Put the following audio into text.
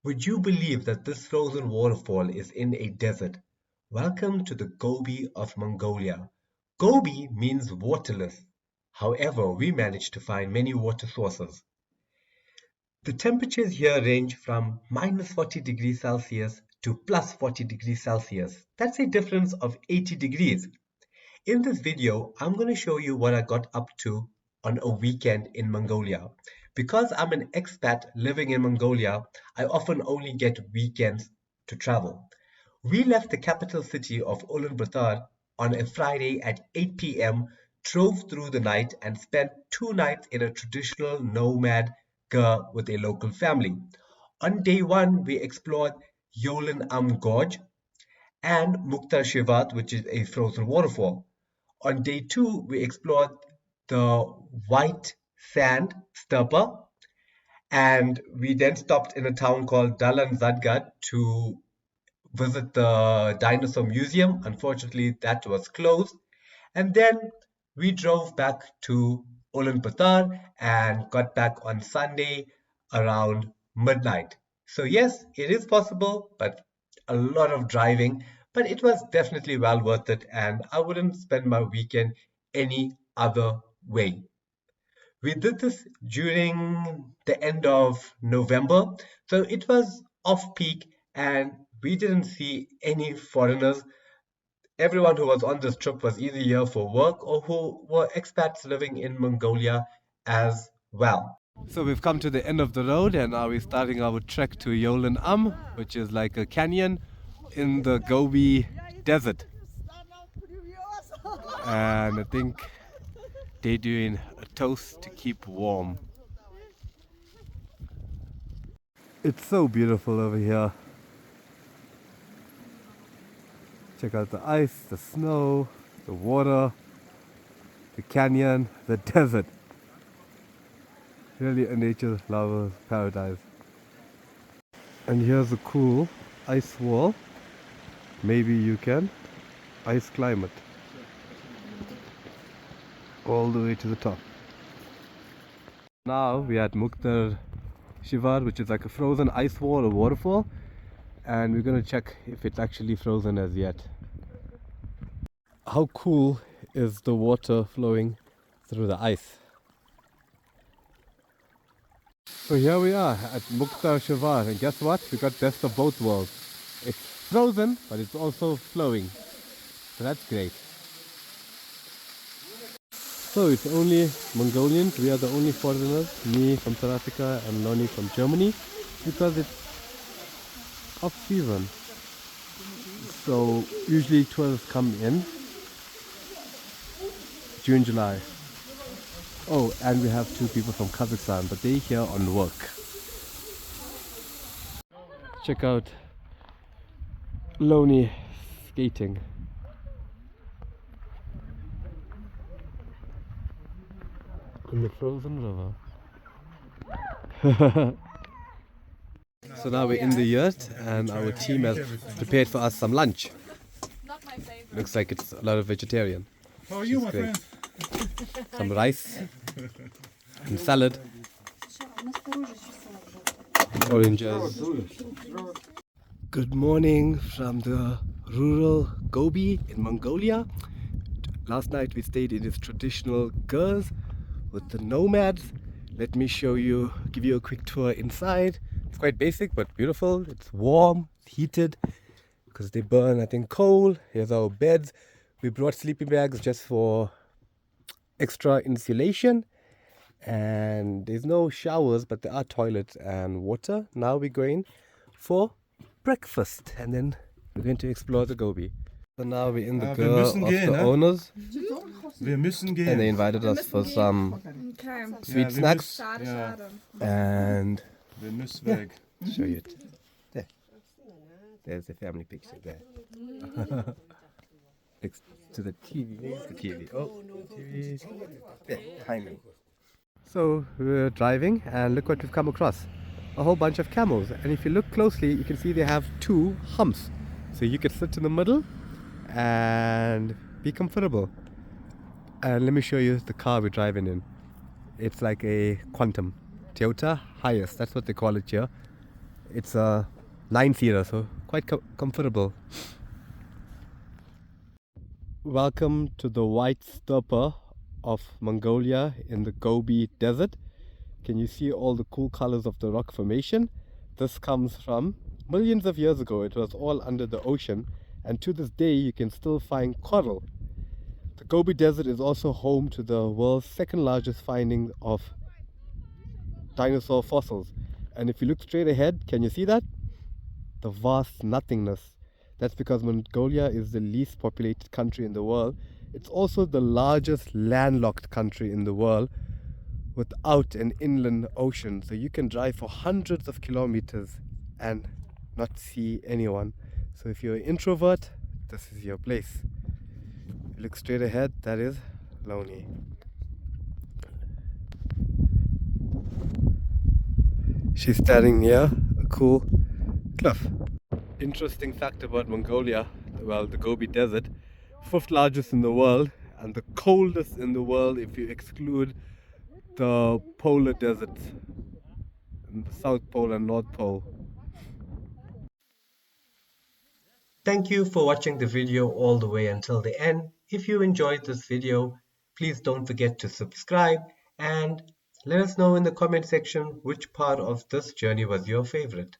Would you believe that this frozen waterfall is in a desert? Welcome to the Gobi of Mongolia. Gobi means waterless. However, we managed to find many water sources. The temperatures here range from minus 40 degrees Celsius to plus 40 degrees Celsius. That's a difference of 80 degrees. In this video, I'm going to show you what I got up to on a weekend in Mongolia. Because I'm an expat living in Mongolia, I often only get weekends to travel. We left the capital city of Ulaanbaatar on a Friday at 8 p.m., drove through the night, and spent 2 nights in a traditional nomad ger with a local family. On day one, we explored Yolin Gorge and Mukhtar Shivat, which is a frozen waterfall. On day two, we explored the White Sand Stupa, and we then stopped in a town called Dalan Zadgat to visit the dinosaur museum. Unfortunately, that was closed. And then we drove back to Ulaanbaatar and got back on Sunday around midnight. So yes, it is possible, but a lot of driving, but it was definitely well worth it, and I wouldn't spend my weekend any other way. We did this during the end of November, so it was off peak and we didn't see any foreigners. Everyone who was on this trip was either here for work or who were expats living in Mongolia as well. So we've come to the end of the road and now we're starting our trek to Yolin which is like a canyon in the Gobi desert. And I think they're doing a toast to keep warm. It's so beautiful over here. Check out the ice, the snow, the water, the canyon, the desert. Really a nature lover's paradise. And here's a cool ice wall. Maybe you can ice climb it all the way to the top. Now we are at Mukhtar Shivar, which is like a frozen ice wall or waterfall, and we're gonna check if it's actually frozen as yet. How cool is the water flowing through the ice? So here we are at Mukhtar Shivar, and guess what? We got best of both worlds. It's frozen, but it's also flowing. So that's great. So it's only Mongolians, we are the only foreigners, me from South Africa and Lonnie from Germany, because it's off season. So usually tourists come in June, July. Oh, and we have two people from Kazakhstan, but they're here on work. Check out Lonnie skating. In the frozen river. So now we're in the yurt and our team has prepared for us some lunch. Looks like it's a lot of vegetarian. How are you, my friend? Some rice and salad. Oranges. Good morning from the rural Gobi in Mongolia. Last night we stayed in this traditional gers with the nomads. Let me show you, give you a quick tour inside. It's quite basic but beautiful. It's warm, heated, because they burn, I think, coal. Here's our beds. We brought sleeping bags just for extra insulation. And there's no showers, but there are toilets and water. Now we're going for breakfast and then we're going to explore the Gobi. So now we're in the girl of the owners. Wir müssen gehen. And they invited us for some sweet snacks. And Wir müssen weg. show you it. There. There's the family picture there. Next to the TV. There's the TV. Oh, TV. There, behind me. So we're driving and look what we've come across. A whole bunch of camels. And if you look closely, you can see they have two humps. So you can sit in the middle and be comfortable. And let me show you the car we're driving in. It's like a Quantum Toyota Hiace, that's what they call it here. It's a 9-seater, so quite comfortable. Welcome to the white stupa of Mongolia in the Gobi Desert. Can you see all the cool colors of the rock formation? This comes from millions of years ago. It was all under the ocean, and to this day you can still find coral. The Gobi Desert is also home to the world's second largest finding of dinosaur fossils. And if you look straight ahead, can you see that? The vast nothingness. That's because Mongolia is the least populated country in the world. It's also the largest landlocked country in the world without an inland ocean. So you can drive for hundreds of kilometers and not see anyone. So if you're an introvert, this is your place. If you look straight ahead, that is lonely. She's standing near a cool cliff. Interesting fact about Mongolia, well, the Gobi Desert, 5th largest in the world and the coldest in the world if you exclude the polar deserts, the South Pole and North Pole. Thank you for watching the video all the way until the end. If you enjoyed this video, please don't forget to subscribe and let us know in the comment section which part of this journey was your favorite.